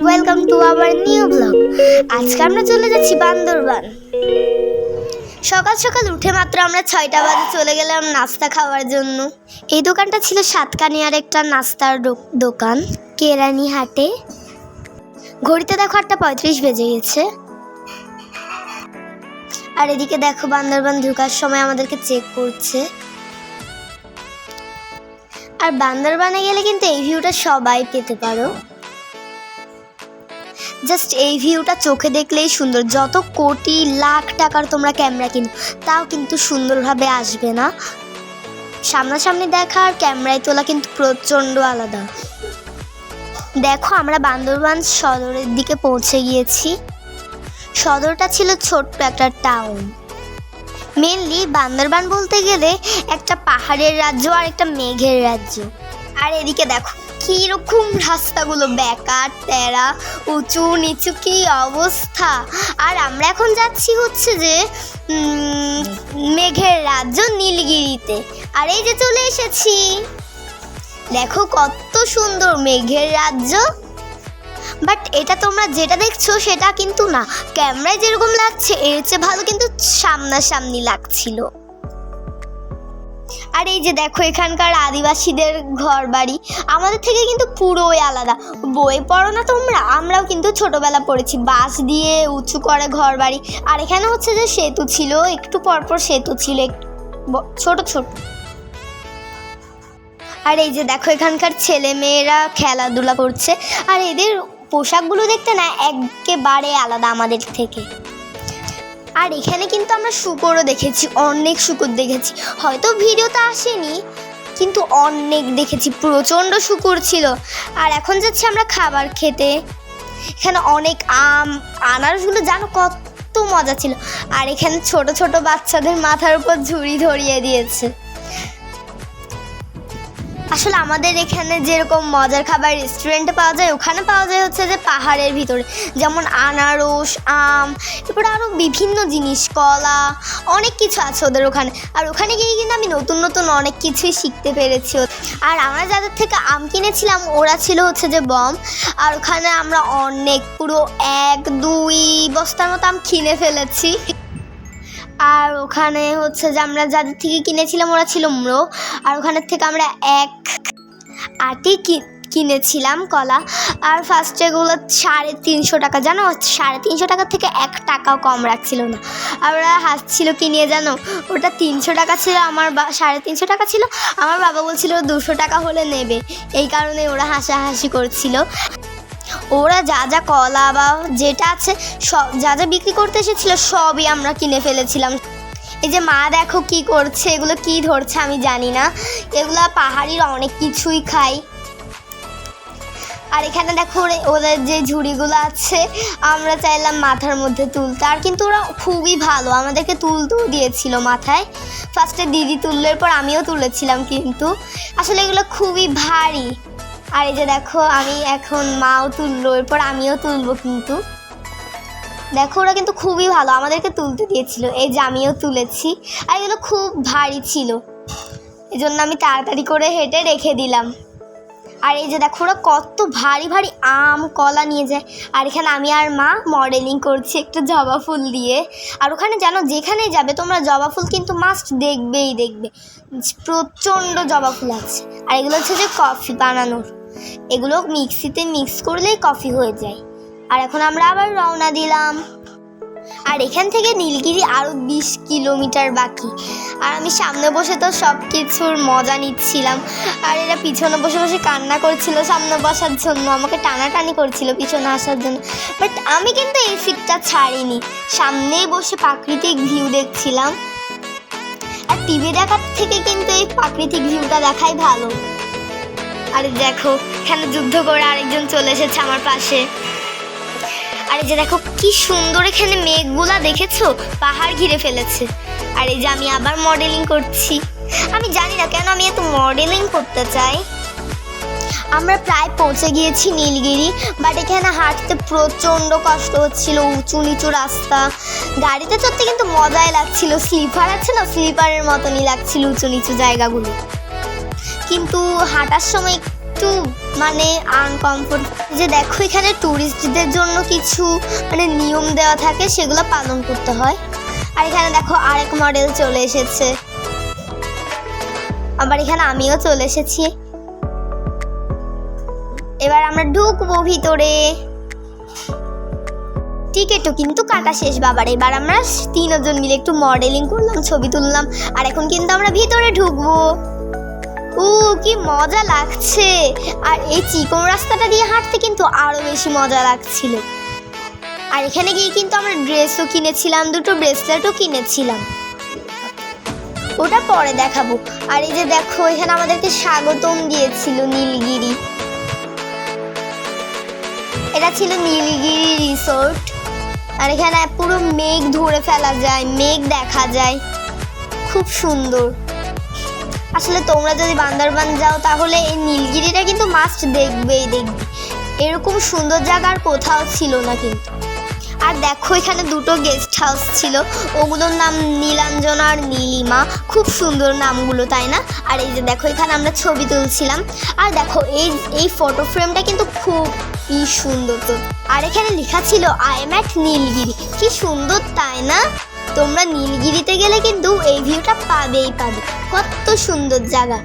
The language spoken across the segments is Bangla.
Welcome to our new blog. আজকে আমরা চলে যাচ্ছি বান্দরবান। সকাল সকাল উঠে মাত্র আমরা 6টা বাজে চলে গেলাম নাস্তা খাওয়ার জন্য। এই দোকানটা ছিল সাতকানিয়ার একটা নাস্তার দোকান, কেরানি হাটে। ঘড়িতে দেখো 8:35 বেজে গেছে। আর এদিকে দেখো বান্দরবান ঢোকার সময় আমাদেরকে চেক করছে। আর বান্দরবানে গেলে কিন্তু এই ভিউটা সবাই পেতে পারো। জাস্ট এই ভিউটা চোখে দেখলেই সুন্দর। যত কোটি লাখ টাকার তোমরা ক্যামেরা কিনো তাও কিন্তু সুন্দরভাবে আসবে না। সামনাসামনি দেখা আর ক্যামেরায় তোলা কিন্তু প্রচণ্ড আলাদা। দেখো আমরা বান্দরবান সদরের দিকে পৌঁছে গিয়েছি। সদরটা ছিল ছোট্ট একটা টাউন। মেনলি বান্দরবান বলতে গেলে একটা পাহাড়ের রাজ্য আর একটা মেঘের রাজ্য। আর এদিকে দেখো কীরকম রাস্তাগুলো, বেঁকা টেরা, উঁচু নিচু, কী অবস্থা। আর আমরা এখন যাচ্ছি হচ্ছে যে মেঘের রাজ্য নীলগিরিতে। আর এই যে চলে এসেছি, দেখো কত সুন্দর মেঘের রাজ্য। বাট এটা তোমরা যেটা দেখছো সেটা কিন্তু না, ক্যামেরায় যেরকম লাগছে এর চেয়ে ভালো কিন্তু সামনাসামনি লাগছিল। আর এই যে দেখো এখানকার আদিবাসীদের ঘর বাড়ি আমাদের থেকে কিন্তু পুরোই আলাদা। বই পড়ো না তোমরা? আমরাও কিন্তু ছোটবেলা পড়েছি, বাঁশ দিয়ে উঁচু করে ঘর বাড়ি। আর এখানে হচ্ছে যে সেতু ছিল, একটু পরপর সেতু ছিল ছোট ছোট। আর এই যে দেখো এখানকার ছেলে মেয়েরা খেলাধুলা করছে। আর এদের পোশাকগুলো দেখতে না একেবারে আলাদা আমাদের থেকে। আর এখানে কিন্তু আমরা শূকরও দেখেছি, অনেক শূকর দেখেছি। হয়তো ভিডিওতে আসেনি কিন্তু অনেক দেখেছি, প্রচণ্ড শূকর ছিল। আর এখন যাচ্ছি আমরা খাবার খেতে। এখানে অনেক আনারসগুলো জানো কত মজা ছিল। আর এখানে ছোট ছোট বাচ্চাদের মাথার উপর ঝুড়ি ধরিয়ে দিয়েছে। আসলে আমাদের এখানে যেরকম মজার খাবার রেস্টুরেন্টে পাওয়া যায়, ওখানে পাওয়া যায় হচ্ছে যে পাহাড়ের ভিতরে, যেমন আনারস, আম, এরপরে আরও বিভিন্ন জিনিস, কলা, অনেক কিছু আছে ওদের ওখানে। আর ওখানে গিয়ে কিন্তু আমি নতুন নতুন অনেক কিছুই শিখতে পেরেছি। আর আমরা যাদের থেকে আম কিনেছিলাম ওরা ছিল হচ্ছে যে বম। আর ওখানে আমরা অনেক পুরো 1-2 বস্তার মতো আম কিনে ফেলেছি। আর ওখানে হচ্ছে যে আমরা যাদের থেকে কিনেছিলাম ওরা ছিল ম্রো। আর ওখানের থেকে আমরা 1 আটি কিনেছিলাম কলা। আর ফার্স্টে এগুলো 350 টাকা, জানো 350 টাকার থেকে 1 টাকাও কম রাখছিল না। আর ওরা হাসছিল কি নিয়ে জানো, ওটা 300 টাকা ছিল, আমার 350 টাকা ছিল। আমার বাবা বলছিল 200 টাকা হলে নেবে, এই কারণে ওরা হাসাহাসি করছিল। ওরা যা যা কলা বা যেটা আছে সব যা যা বিক্রি করতে এসেছিলো সবই আমরা কিনে ফেলেছিলাম। এই যে মা দেখো কি করছে, এগুলো কি ধরছে আমি জানি না, এগুলো পাহাড়ির অনেক কিছুই খাই। আর এখানে দেখো ওদের যে ঝুড়িগুলো আছে আমরা চাইলাম মাথার মধ্যে তুলতে, আর কিন্তু ওরা খুবই ভালো আমাদেরকে তুলতেও দিয়েছিল মাথায়। ফার্স্টে দিদি তুললের পর আমিও তুলেছিলাম, কিন্তু আসলে এগুলো খুবই ভারী। আর এই যে দেখো আমি এখন মাও তুললো, এরপর আমিও তুলবো। কিন্তু দেখো ওরা কিন্তু খুবই ভালো আমাদেরকে তুলতে দিয়েছিল। এই যে আমিও তুলেছি। আর এগুলো খুব ভারী ছিল, এই জন্য আমি তাড়াতাড়ি করে হেঁটে রেখে দিলাম। আর এই যে দেখো ওরা কত ভারী ভারী আম কলা নিয়ে যায়। আর এখানে আমি আর মা মডেলিং করছি একটু জবা ফুল দিয়ে। আর ওখানে জানো যেখানে যাবে তোমরা জবা ফুল কিন্তু মাস্ট দেখবেই দেখবে, প্রচণ্ড জবা ফুল আছে। আর এগুলো হচ্ছে যে কফি বানানোর, এগুলো মিক্সিতে মিক্স করলেই কফি হয়ে যায়। আর এখন আমরা আবার রওনা দিলাম। আর এখান থেকে নীলগিরি আরও 20 কিলোমিটার বাকি। আর আমি সামনে বসে তো সব কিছুর মজা নিচ্ছিলাম। আর এরা পিছনে বসে বসে কান্না করছিল সামনে বসার জন্য, আমাকে টানাটানি করছিল পিছনে আসার জন্য। বাট আমি কিন্তু এই সিটটা ছাড়িনি, সামনেই বসে প্রাকৃতিক ভিউ দেখছিলাম। আর টিভি দেখার থেকে কিন্তু এই প্রাকৃতিক ভিউটা দেখাই ভালো। আর দেখো এখানে যুদ্ধ করে আরেকজন চলে এসেছে আমার পাশে। আর এই যে দেখো কি সুন্দর এখানে মেঘগুলা দেখেছো, পাহাড় ঘিরে ফেলেছে। আর এই যে আমি আবার মডেলিং করছি, আমি জানি না কেন আমি এত মডেলিং করতে চাই। আমরা প্রায় পৌঁছে গিয়েছি নীলগিরি, বাট এখানে হাঁটতে প্রচণ্ড কষ্ট হচ্ছিল, উঁচু নিচু রাস্তা। গাড়িতে চড়তে কিন্তু মজাই লাগছিল, স্লিপার আছে না, স্লিপারের মতনই লাগছিল উঁচু নিচু জায়গাগুলো। কিন্তু হাঁটার সময় একটু মানে আনকমফোর্টেবল। যে দেখো এখানে ট্যুরিস্টদের জন্য কিছু মানে নিয়ম দেওয়া থাকে, সেগুলো পালন করতে হয়। আর এখানে দেখো আরেক মডেল চলে এসেছে, আবার এখানে আমিও চলে এসেছি। এবার আমরা ঢুকবো ভিতরে। টিকিটও কিন্তু কাটা শেষ বাবার। এবার আমরা তিনজন মিলে একটু মডেলিং করলাম, ছবি তুললাম, আর এখন কিন্তু আমরা ভিতরে ঢুকবো। কি মজা লাগছে! আর এই চিকন রাস্তাটা দিয়ে হাঁটতে কিন্তু আরো বেশি মজা লাগছিল। আর এখানে গিয়ে কিন্তু আমরা ড্রেসও কিনেছিলাম, দুটো ব্রেসলেটও কিনেছিলাম, ওটা পরে দেখাবো। আর এই যে দেখো এখানে আমাদেরকে স্বাগতম দিয়েছিল নীলগিরি। এটা ছিল নীলগিরি রিসোর্ট। আর এখানে পুরো মেঘ ধরে ফেলা যায়, মেঘ দেখা যায়, খুব সুন্দর। আসলে তোমরা যদি বান্দরবান যাও তাহলে এই নীলগিরিটা কিন্তু মাস্ট দেখবে। এরকম সুন্দর জায়গা আর কোথাও ছিল না কিন্তু। আর দেখো এখানে দুটো গেস্ট হাউস ছিল, ওগুলোর নাম নীলাঞ্জনা আর নীলিমা। খুব সুন্দর নামগুলো, তাই না? আর এই যে দেখো এখানে আমরা ছবি তুলছিলাম। আর দেখো এই ফটো ফ্রেমটা কিন্তু খুবই সুন্দর। তো আর এখানে লেখা ছিল আই এম অ্যাট নীলগিরি। কি সুন্দর, তাই না? তোমরা নীলগিরিতে গেলে কিন্তু এই ভিউটা পাবে। কত সুন্দর জায়গা।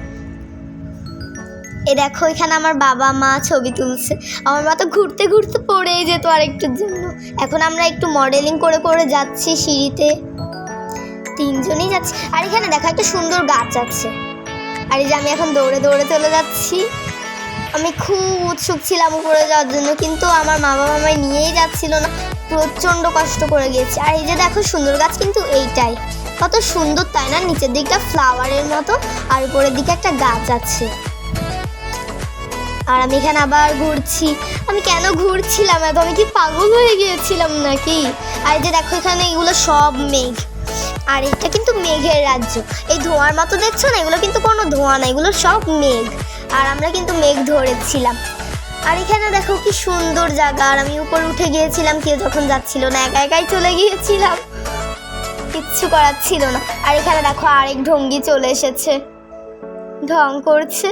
দেখো এখানে আমার বাবা মা ছবি তুলছে। আমার মা তো ঘুরতে ঘুরতে পড়েই যেত আরেকটুর জন্য। এখন আমরা একটু মডেলিং করে করে যাচ্ছি সিঁড়িতে, তিনজনই যাচ্ছি। আর এখানে দেখো একটা সুন্দর গাছ আছে। আর এই যে আমি এখন দৌড়ে দৌড়ে চলে যাচ্ছি। আমি খুব উৎসুক ছিলাম উপরে যাওয়ার জন্য, কিন্তু আমার মা বাবা আমায় নিয়েই যাচ্ছিল না, প্রচণ্ড কষ্ট করে গিয়েছি। আর এই যে দেখো সুন্দর গাছ কিন্তু এইটাই, কত সুন্দর, তাই না? নিচের দিকটা ফ্লাওয়ারের মতো, আর উপরের দিকে একটা গাছ আছে। আর আমি এখানে আবার ঘুরছি। আমি কেন ঘুরছিলাম এত? আমি কি পাগল হয়ে গিয়েছিলাম নাকি? আর যে দেখো এখানে এগুলো সব মেঘ, আর এটা কিন্তু মেঘের রাজ্য। এই ধোঁয়ার মতো দেখছো না, এগুলো কিন্তু কোনো ধোঁয়া না, এগুলো সব মেঘ। আর আমরা কিন্তু মেঘ ধরেছিলাম। আর এখানে দেখো কি সুন্দর জায়গা। আর আমি উপরে উঠে গিয়েছিলাম, কেউ যখন যাচ্ছিল না, একা একাই চলে গিয়েছিলাম, কিচ্ছু করার ছিল না। আর এখানে দেখো আরেক ঢঙ্গি চলে এসেছে, ঢং করছে।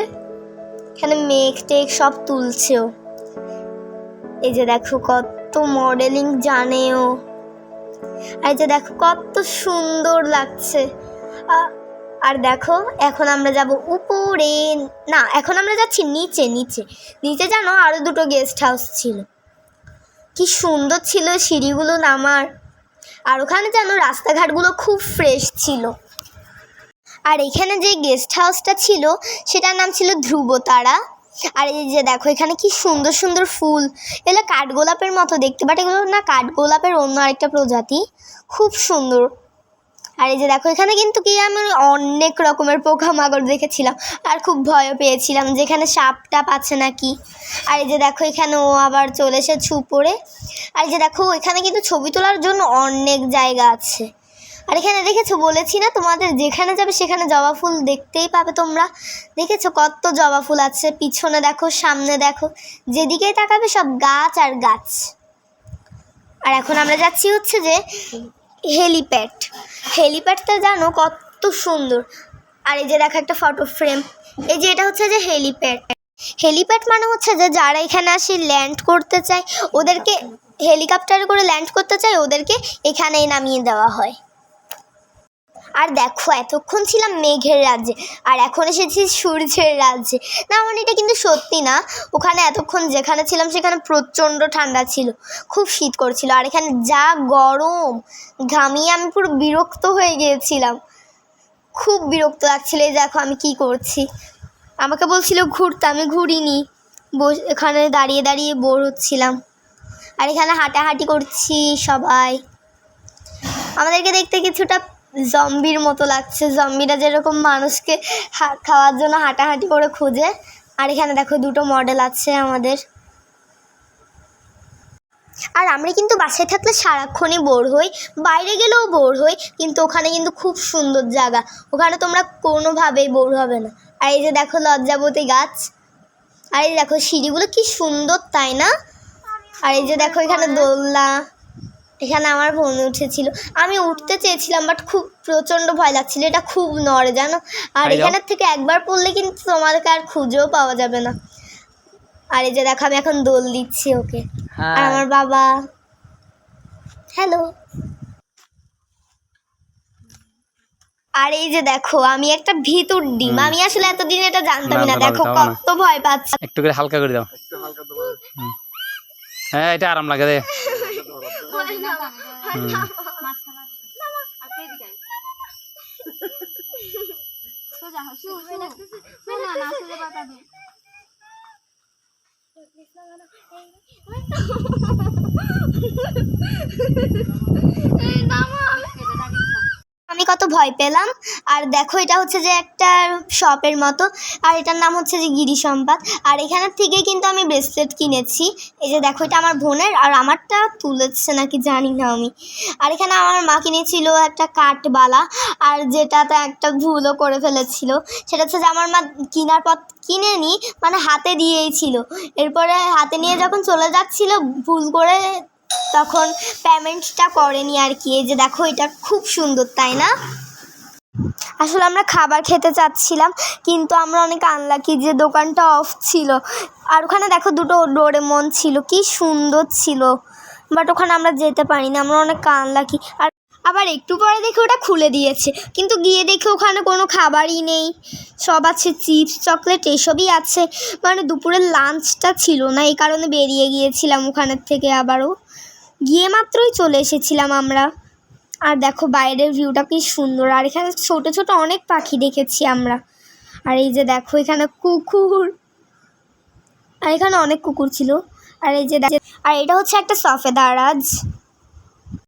এখানে মেঘ টেঘ সব তুলছেও। এই যে দেখো কত মডেলিং জানেও। আর যে দেখো কত সুন্দর লাগছে। আর দেখো এখন আমরা যাব উপরে, না এখন আমরা যাচ্ছি নিচে। নিচে জানো আরো দুটো গেস্ট হাউস ছিল, কি সুন্দর ছিল সিঁড়িগুলো নামার। আর ওখানে জানো রাস্তাঘাটগুলো খুব ফ্রেশ ছিল। আর এখানে যে গেস্ট হাউসটা ছিল সেটার নাম ছিল ধ্রুবতারা। আর এই যে দেখো এখানে কি সুন্দর সুন্দর ফুল, এগুলো কাঠগোলাপের মতো দেখতে, বাট এগুলো না কাঠগোলাপের অন্য আরেকটা প্রজাতি, খুব সুন্দর। আর এই যে দেখো এখানে কিন্তু কি আমি অনেক রকমের পোকামাকড় দেখেছিলাম, আর খুব ভয়ও পেয়েছিলাম যেখানে সাপ টাপ আছে নাকি। আর এই যে দেখো এখানে ও আবার চলে এসেছে উপরে। আর এই যে দেখো এখানে কিন্তু ছবি তোলার জন্য অনেক জায়গা আছে। আর এখানে দেখেছো, বলেছি না তোমাদের, যেখানে যাবে সেখানে জবা ফুল দেখতেই পাবে তোমরা। দেখেছো কত জবা ফুল আছে, পিছনে দেখো, সামনে দেখো, যেদিকেই তাকাবে সব গাছ আর গাছ। আর এখন আমরা যাচ্ছি হচ্ছে যে হেলিপ্যাডটা জানো কত সুন্দর। আর এই যে দেখো একটা ফটো ফ্রেম, এই যে এটা হচ্ছে যে হেলিপ্যাড মানে হচ্ছে যে যারা এখানে আসি ল্যান্ড করতে চায়, ওদেরকে হেলিকপ্টারে করে ল্যান্ড করতে চায়, ওদেরকে এখানেই নামিয়ে দেওয়া হয়। আর দেখো এতক্ষণ ছিলাম মেঘের রাজ্যে, আর এখন এসেছি সূর্যের রাজ্যে। না মানে এটা কিন্তু সত্যি না, ওখানে এতক্ষণ যেখানে ছিলাম সেখানে প্রচণ্ড ঠান্ডা ছিল, খুব শীত করছিল। আর এখানে যা গরম, ঘামিয়ে আমি পুরো বিরক্ত হয়ে গিয়েছিলাম, খুব বিরক্ত লাগছিল। এই দেখো আমি কি করছি, আমাকে বলছিল ঘুরতে, আমি ঘুরিনি, এখানে দাঁড়িয়ে দাঁড়িয়ে বোর হচ্ছিলাম। আর এখানে হাঁটাহাঁটি করছি সবাই। আমাদেরকে দেখতে কিছুটা জম্বির মতো লাগছে, জম্বিরা যেরকম মানুষকে খাওয়ার জন্য হাঁটাহাঁটি করে খুঁজে। আর এখানে দেখো দুটো মডেল আছে আমাদের। আর আমরা কিন্তু বাসায় থাকলে সারাক্ষণই বোর হই, বাইরে গেলেও বোর হই, কিন্তু ওখানে কিন্তু খুব সুন্দর জায়গা, ওখানে তোমরা কোনোভাবেই বোর হবে না। আর এই যে দেখো লজ্জাবতী গাছ, আর এই দেখো সিঁড়িগুলো কি সুন্দর, তাই না? আর এই যে দেখো এখানে দোলনা, এখানে আমার বোন উঠেছিল, আমি উঠতে চেয়েছিলাম বাট খুব প্রচণ্ড ভয় লাগছিল, এটা খুব নড়ে জানো। আর এখানের থেকে একবার পড়লে কিন্তু তোমাদেরকে আর খুঁজেও পাওয়া যাবে না। আর এই যে দেখো আমি এখন দোল দিচ্ছি ওকে। আর হাই আমার বাবা, হ্যালো। আর এই যে দেখো আমি একটা ভিতর ডিম, আমি আসলে এতদিন এটা জানতামই না। না, দেখো দাও না। কত ভয় পাচ্ছে। একটু করে হালকা করে দাও। হুম। হ্যাঁ এটা আরাম লাগে রে। হুম। আমি কত ভয় পেলাম। আর দেখো এটা হচ্ছে যে একটা শপের মতো, আর এটার নাম হচ্ছে যে গিরি সম্পাদ। আর এখানের থেকেই কিন্তু আমি ব্রেসলেট কিনেছি। এই যে দেখো এটা আমার বোনের, আর আমারটা তুলেছে নাকি জানি না আমি। আর এখানে আমার মা কিনেছিল একটা কাঠবালা, আর যেটাতে একটা ভুলও করে ফেলেছিল। সেটা হচ্ছে যে আমার মা কেনার পর কিনে নি, মানে হাতে দিয়েই ছিল। এরপরে হাতে নিয়ে যখন চলে যাচ্ছিল ভুল করে, তখন পেমেন্টটা করেনি আর কি। এই যে দেখো এটা খুব সুন্দর, তাই না? আসলে আমরা খাবার খেতে চাচ্ছিলাম, কিন্তু আমরা অনেক আনলাকি যে দোকানটা অফ ছিল। আর ওখানে দেখো দুটো ডোরেমন ছিল, কি সুন্দর ছিল, বাট ওখানে আমরা যেতে পারিনি, আমরা অনেক আনলাকি। আর আবার একটু পরে দেখে ওটা খুলে দিয়েছে, কিন্তু গিয়ে দেখে ওখানে কোনো খাবারই নেই। সব আছে চিপস চকলেট এসবই আছে, মানে দুপুরের লাঞ্চটা ছিল না, এই কারণে বেরিয়ে গিয়েছিলাম ওখানের থেকে। আবারও গিয়ে মাত্রই চলে এসেছিলাম আমরা। আর দেখো বাইরের ভিউটা কি সুন্দর, আর এখানে ছোট ছোট অনেক পাখি দেখেছি আমরা। আর এই যে দেখো এখানে কুকুর, আর এখানে অনেক কুকুর ছিল। আর এই যে আর এটা হচ্ছে একটা সফেদারাজ।